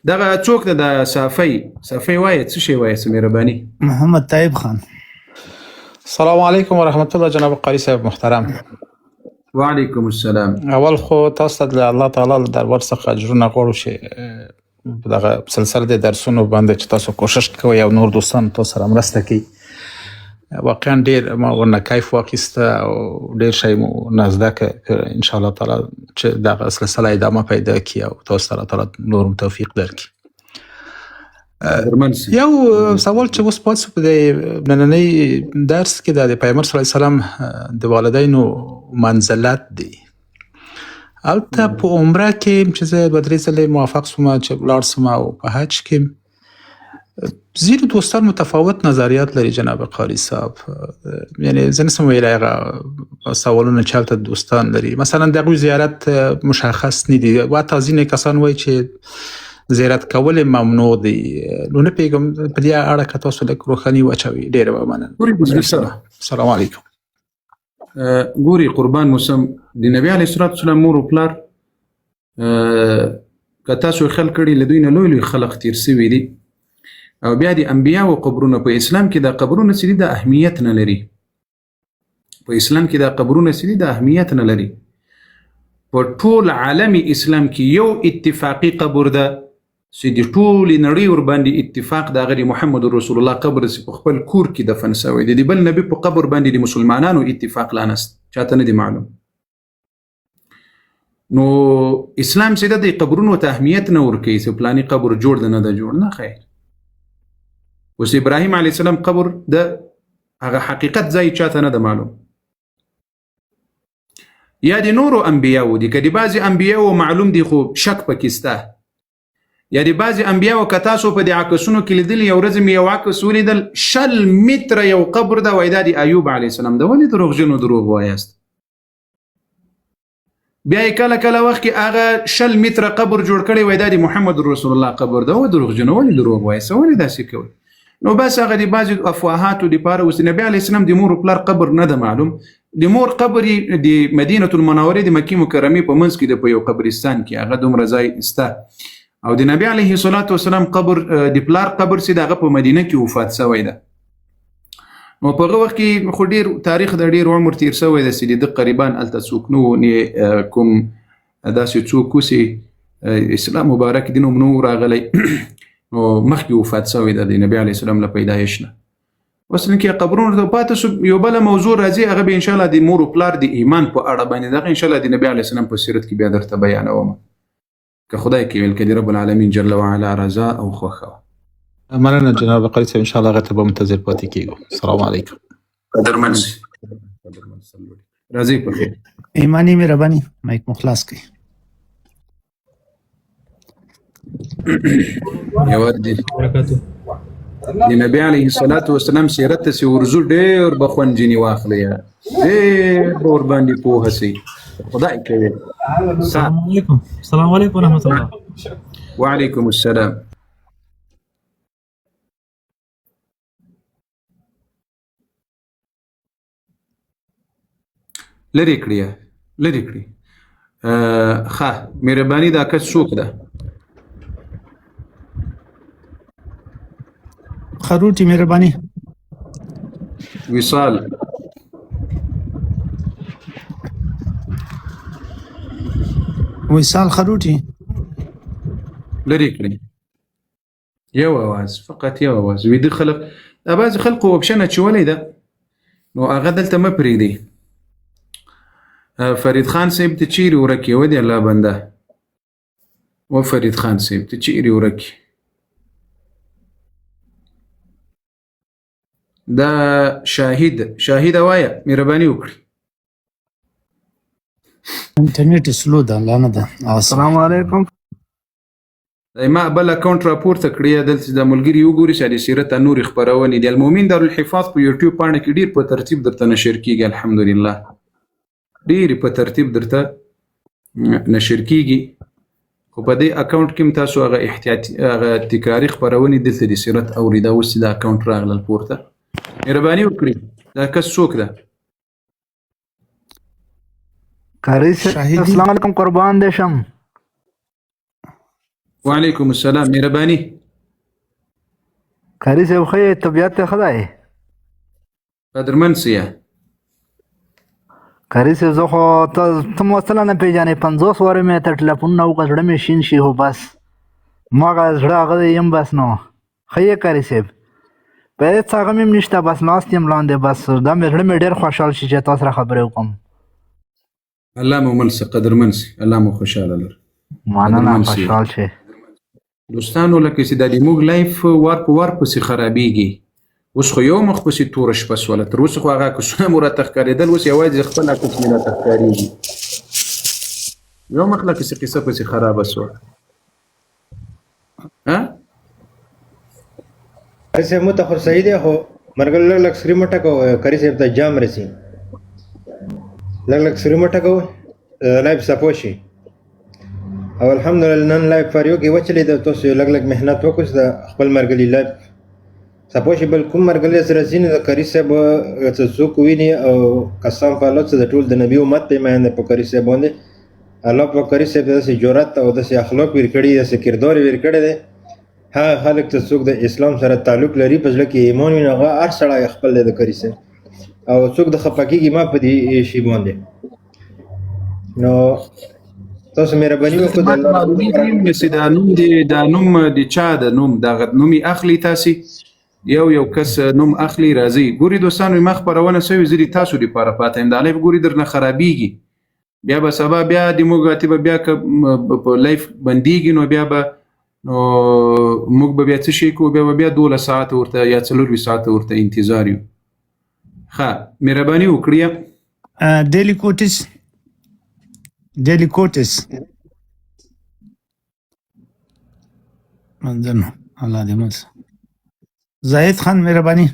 دغه څوک ده د صافی وایي څه شی وایي مهرباني؟ محمد طیب خان. السلام علیکم ورحمت الله جناب قاری صاحب محترم. وعلیکم السلام. اول خو تاسو ته د الله تعالی له دربار څخه اجرونه غواړو چې دغه سلسله د درسونو باندې چې تاسو کوشش کوئ او نور دوستان تاسو سره مرسته کوي. واقعا ډیر ما ورنه کیف واخیسته او ډیر شی مو نزده که ان شاء الله تعالی چې دغه سلسله ادامه پیدا کړي او تاسو سره تعالی نور توفیق درکړي. یو سوال چې اوس پاتې په نننۍ درس کې د پیغمبر صلی الله علیه وسلم د والدینو منزلت دی. البته په عمره کې چې زه 2-3 ځله موافق شوم چې ولاړ شم او په حج کې ځینې دوستان متفاوت نظریات لري جناب قاری صاحب. یعنی زه نشم ویلی هغه سوالونه چې هلته دوستان لري مثلا د هغوی زیارت مشخص نه دي و حتی ځینې کسان وایي چې زیارت کول ممنوع دی. نو نه پیږم په دې اړه که تاسو لږ روښاني واچوئ ډېره به مننه. السلام علیکم. ګوري قربان موسم د نبی علیه الصلاة والسلام مور او پلار که تاسو خلق کړي له دوی نه لوی لوی خلق تیر سوي دي او بیا د انبیاو قبرونه په اسلام کې د قبرونه څه دي د اهمیت نه لري. په اسلام کې د قبرونه څه دي د اهمیت نه لري. په ټول عالم اسلام کې یو اتفاقی قبر ده چې د ټول نړۍ ور باندې اتفاق د غری محمد رسول الله قبر چې په خپل کور کې دفن شوی دی. د بل نبی په قبر باندې د مسلمانانو اتفاق لانست چاته نه دی معلوم. نو اسلام چې د قبرونو ته اهمیت نه ورکوي چې پلاني قبر جوړ نه ده جوړ نه خیر. اوس ابراهیم علیه السلام قبر د هغه حقیقت ځای چاته نه ده معلوم. یا د نورو انبیاو دي که د بعضې انبیاو معلوم دي خو شک پکې سته. یا د بعضې انبیاو که تاسو په د عکسونو کې لیدل یو ورځ مې یو عکس ولیدل 100 متره یو قبر ده وایي دا د ایوب علیه السلام ده. ولې دروغجنو دروغ وایاست؟ بیا یې کله کله وخت کې هغه 100 متره قبر جوړ کړی وایي دا د محمد رسول الله قبر ده. و دروغجنو ولې دروغ وایاست؟ ولې داسې کوئ؟ نو بس هغه د بعضې افواهاتو دپاره اوس نبي علیه السلام د مور و پلار قبر نه ده معلوم. د مور قبر د مدینة المنورې د مکې مکرمې په منځ کې د په یو قبرستان کې هغه دومره ځای سته. او د نبی علیه الصلاة والسلام قبر د پلار قبر چې د هغه په مدینه کې وفات شوی ده. نو په هغه وخت کې خو ډېر تاریخ د ډېر عمر تیر شوی ده چې د قریبا هلته څوک نه و کوم داسې څوک و چې اسلام مبارک دین هم نه و راغلی نو مخکې وفات شوی ده د نبی علیه السلام له پیدایش نه. اوس کې قبرونو ته پاتې شو یو بله موضوع راځي هغه به انشاءالله د مور و پلار د ایمان په اړه باندې دغه انشاءالله د نبی علیه السلام په سیرت کې بیا درته بیانوم که خدای کې ویل که د رب العالمین جل وعلا رضا او خوښه. مننه جناب قاری صاحب انشاءالله هغه ته به منتظر پاتې کېږو. السلام علیکم. قدرمن راځئ په خیر. ایمانی مهرباني مایک مخلاص کړئ. یو د نبی علیه الصلاة والسلام سیرت ته چې ورځو ډېر به خوند ځینې واخلئ ډېر به ورباندې پوهه شئ. خدای کوي. السلام علیکم. السلام علیکم ورحمۃ اللہ. وعلیکم السلام. لرې کړی ښه مهرباني دا کس څوک ده؟ خروټي مهرباني. وصال. وصال خروټي. لرې کړی یو اواز فقط یو اواز. ویده خلق دا بعضې خلقو اوپشن اچولی ده نو هغه دلته مه پرېږدئ. فرید خان صاحب ته چیرې ورک یې ودې الله بنده و فرید خان صاحب ته چیرې ورک دا شاهد وایه مهرباني وکړي. انټرنیټ سلو ده الله نه ده. السلام علیکم. ما بل اکاونټ راپورته کړی دلته د ملګري وګوري چې د سیرت نورې خپرونې د المؤمن دارالحفاظ په یوټیوب پاڼه کې ډېر په ترتیب درته نشر کېږي. الحمدلله ډېرې په ترتیب درته نشر کېږي. خو په دې اکاونټ کې هم تاسو هغه احتیاطي هغه تکراري خپرونې دلته د سیرت اوري. دا اوس چې دا اکاونټ راغلل پورته مهرباني وکړي. دا کس څوک ده؟ قاری صاحب السلام علیکم قربان دې شم. وعلیکم السلام مهرباني قاری صاحب خو طبیعت ته ښه دی قدرمن سیه قاری صاحب زه خو ته مثلا نه پېژنې 50 واره مې ته ټلیفون نه وکړه زړه مې شین شي خو بس مغه زړه هغه یم بس نو ښه یې قاری صاحب په هېڅ هغه مې هم نشته بس ناست یم لاندې بس دا مې زړه مې ډېر خوشحال شي چې تاسو سره خبرې وکړم الله مو مل سه قدرمن سي الله مو خوشاله لر مننه خوشحال شئ دوستانو لکه چې د موږ لایف ور په ور پسې خرابېږي اوس خو یو مخ پسې توره شپه سوله تر اوسه خو هغه کسونه مو راته ښکارېدل اوس یوازې خپل عکس مې راته ښکارېږي یو مخ لکه چې قصه پسې خرابه سوه ها قاری صاحب مو ته خو صحیح دی خو مرګل لږ لږ سري مټه کوه قاری صاحب ته جام رسي لږ لږ سري مټه کوه لایف صفو شي او الحمدلله نن لایف فاریو کې وچلې د تاسو لږ لږ محنت وکړئ د خپل مرګلي لایف صفو شي بل کوم مرګلي سره ځینې د قاری صاحب څه څوک ویني او قسم په الله چې د ټول د نبي امت پیمانه په قاری صاحب باندې الله په قاری صاحب داسې جرأت او داسې اخلاق ور کړی داسې کردار ور کړی دی ها خلک ته څوک د اسلام سره تعلق لري په ځل کې ایمان وي هغه هر سړی خپل د قاری صاحب او څوک د خپکیږي ما په دې شی باندې نو تاسو مهرباني وکړئ دا نوم د چا د نوم د نومي اخلي تاسو یو کس نوم اخلي راځي ګوري دوستانو ما خبرونه سوي زری تاسو لپاره پاتې هم د لایف ګوري درنه خرابېږي بیا به سبا بیا د موږ ته بیا په لایف بنديږي نو بیا به نو موږ به بیا څه شي کوو بیا 12 ساعت ورته یا 4 ساعت ورته انتظار یو ښه مهرباني وکړئ ډیلی کوټس منځنو الله دې مس زاهد خان مهرباني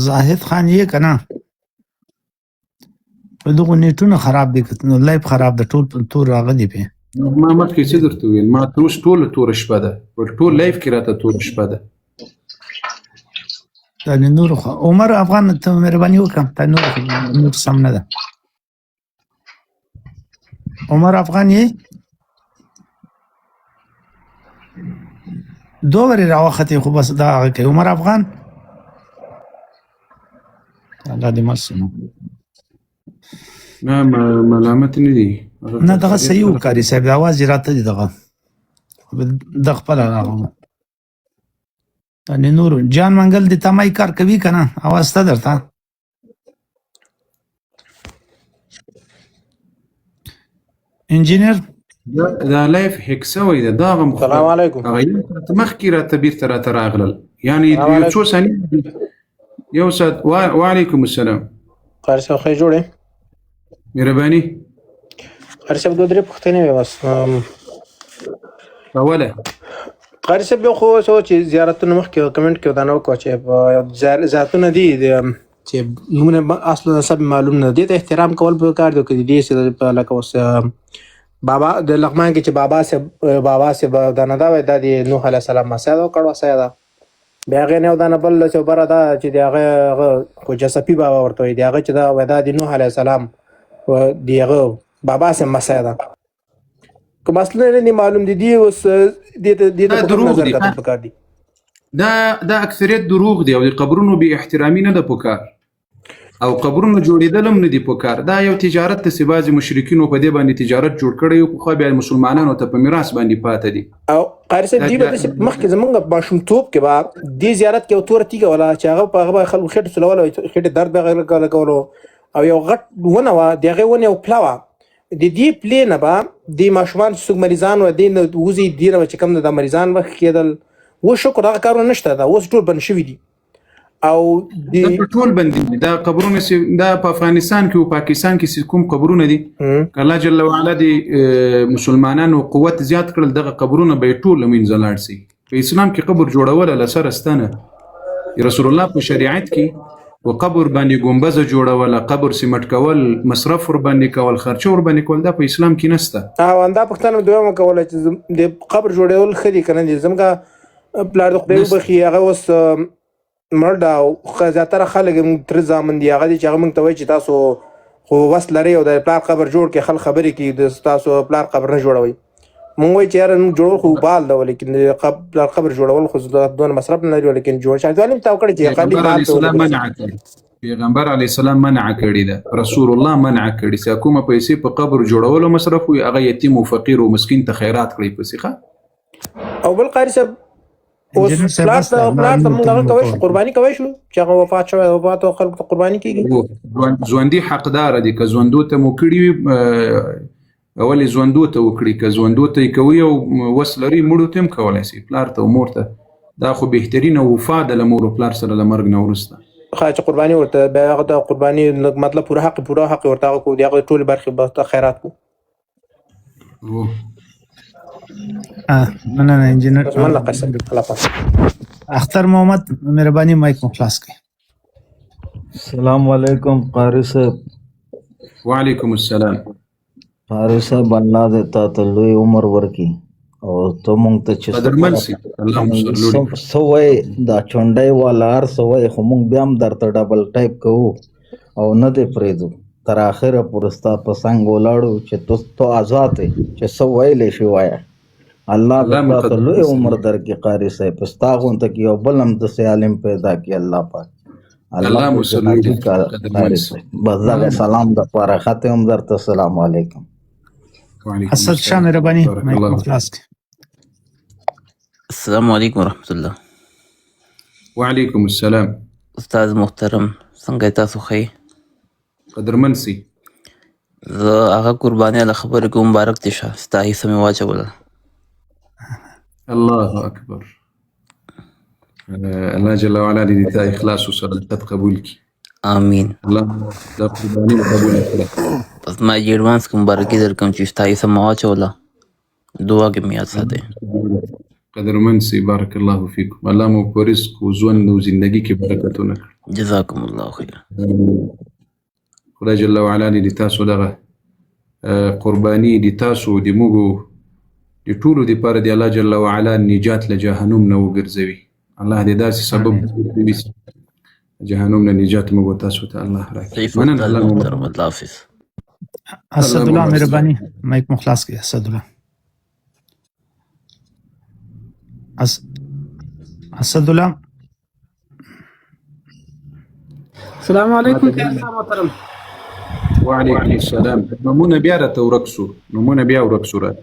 زاهد خان یې کنه په دغه نیټونه خراب دي نو لایف خراب ده ټول تور راغلي په ما مخکې څه درته ویل ما ټول شپه ده ټول لایف کې راته تور شپه ده دا نور خو عمر افغان ته مهرباني وکړه تا نور سم نه ده عمر افغان یې دووري راوخته خو بس دا هغه کوي عمر افغان الله دې مسنو نه ملامت نه دي نه دغه صحیح وکاري صاحب आवाज راته دي دغه د خپل راغله ان نور جان منګل د تمای کار کوي کنه आवाज ته درته انجینر دا لایف هکسوي دا غم السلام علیکم مخکې را تبیر تر راغلل یعنی یو څو ثانیې یو سات وعلیکم السلام قاری صاحب خیر جوړې مهرباني قاری صاحب دوه درې پوښتنې وې بس اوله قاری صاحب یو خو چې زیارتونه مخکې کمنټ کې ودانه وکړو چې زیارتونه دي چې نومونه اصلا سب معلوم نه دي ته احترام کول به کار دی کې دي چې لکه اوس بابا د لغمان کې چې بابا سه د نه دا وای د نوح علی السلام مساله کړو ساده بیا غي نه ودانه بل چې بره دا چې دغه خو جسپی بابا ورته دی هغه چې دا وای د نوح علی السلام و دیغه بابا سه مساله کوم اصل نه معلوم دي اوس د دروغ دي دا اکثریت دروغ دي او د قبرونو به احترامي نه ده پکار او قبرونو جوړیدل هم نه دي پکار دا یو تجارت ته سبازي مشرکینو په دې باندې تجارت جوړ کړی او خو بیا مسلمانانو ته په میراث باندې پاتې دي او قاری صاحب دی به مخکې زمونږ ماشومتوب کې به دې زیارت کې تور تیګه ولا چې هغه په هغه خلکو خېټه سلول خېټه درد به کولو او یو غټ ونه وا دغه ونه او پلاوا د دې پلې نه به د ماشومان څوک مریضان و دین وزي دیره چې کوم د مریضان وخت کېدل و شکر هغه کارونه نشته دا اوس ټول بن شوی دي او ټول بندي دا قبرونه دا په افغانستان کې او پاکستان کې کوم قبرونه دي الله جل وعلا دي مسلمانانو قوت زیات کړل دغه قبرونه به ټول منځ لاړ شي په اسلام کې قبر جوړول لسر استنه رسول الله په شریعت کې وقبر باندې ګمبز جوړول قبر سیمټ کول مصرف ور باندې کول خرچ ور باندې کول دا په اسلام کې نشته او انده پښتنه دوه کول چې د قبر جوړول خدي کنه زمګه بلار د خدای بخي هغه وس مردا او زیاتره خلک تر ځامن دی هغه چې هغه مونږ ته وایي چې تاسو خو وس لري او د پلار قبر جوړ کې خل خبرې کې د تاسو پلار قبر نه جوړوي مونږ وایي چې یاره موږ جوړول خو بال ده ولیکن د پلار قبر جوړول خو دونه مصرف نه لري ولیکن جوړ شي ځوالیم تا وکړي چې خالي پیغمبر علیه السلام منع کړی پیغمبر علیه السلام منع کړی ده رسول الله منع کړی چې کومه پیسې په قبر جوړولو مصرف وي هغه یتیم او فقیر او مسکین ته خیرات کړی پسې ښه او بل قاری صاحب اوس پلار ته موږ هغه کوی شو قرباني کوی شو چې هغه وفات شوی وفات او خلکو ته قرباني کیږي ژوندي حقدار دي که ژوندو ته مو کړي وي اولې ژوندو ته وکړي که ژوندو ته یې کوي او وس لري مړو ته هم کولی شي پلار ته او مور ته دا خو بهترینه وفا ده له مور او پلار سره له مرګ نه وروسته چې قرباني ورته بیا هغه ته قرباني مطلب پوره حق ورته هغه کو دی هغه ټولې برخې به خیرات کو نه انجینر الله قسم الله پاک اختر محمد مهرباني مایک مو خلاص کړئ السلام علیکم قاری صاحب وعلیکم السلام قاری صاحب الله دې تا ته لوی عمر ورکړي او ته مونږ ته چې قدرمن سي اللهم صل علیه سوې دا چونډای والا هر سوې خو مونږ بیا هم درته ډبل ټایپ کوو او نه دې پرېږدو تر اخره پورې ستا په څنګ ولاړو چې تو آزاد یې چې څه ویلی شي وایه الله دې تا ته لوی عمر درکړي قاری صاحب ستا غونته کې یو بل هم داسې عالم پیدا کړي الله پاک اللهم صل علیه بس دغه سلام دپاره ختم هم درته السلام علیکم اسد شاه مهرباني مایک مو خلاص کړئ السلام علیکم ورحمۃ اللہ وعلیکم السلام استاد محترم څنګه تاسو ښه قدرمن سي زه هغه قرباني له خبرې کوم مبارک دي شه ستا حصه مې واچوله الله اکبر الله جل وعلا دې تا اخلاص او صداقت قبول کړي آمین الله دا قرباني قبول کړي بس ما یې ایڈوانس کې مبارکي درکوم چې ستا حصه مې واچوله دعا کې مې یاد ساتئ قدرمن سي بارک الله فیکم الله مو په رزق او ژوند او زندگی کې برکتونه کړي جزاکم الله خیر خدای جل وعلا دې تاسو دغه قرباني دې تاسو د موږ د ټولو دپاره د الله جل وعلا نجات له جهنم نه وګرځوي الله دې داسې سبب وي جهنم نه نجات موږ تاسو ته الله راکړي مننه الله محترم الله حافظ اسد الله مهرباني مایک مو خلاص کړئ اسد الله اسد الله السلام علیکم محترم وعلیکم السلام نمونه بیا راته ورک شو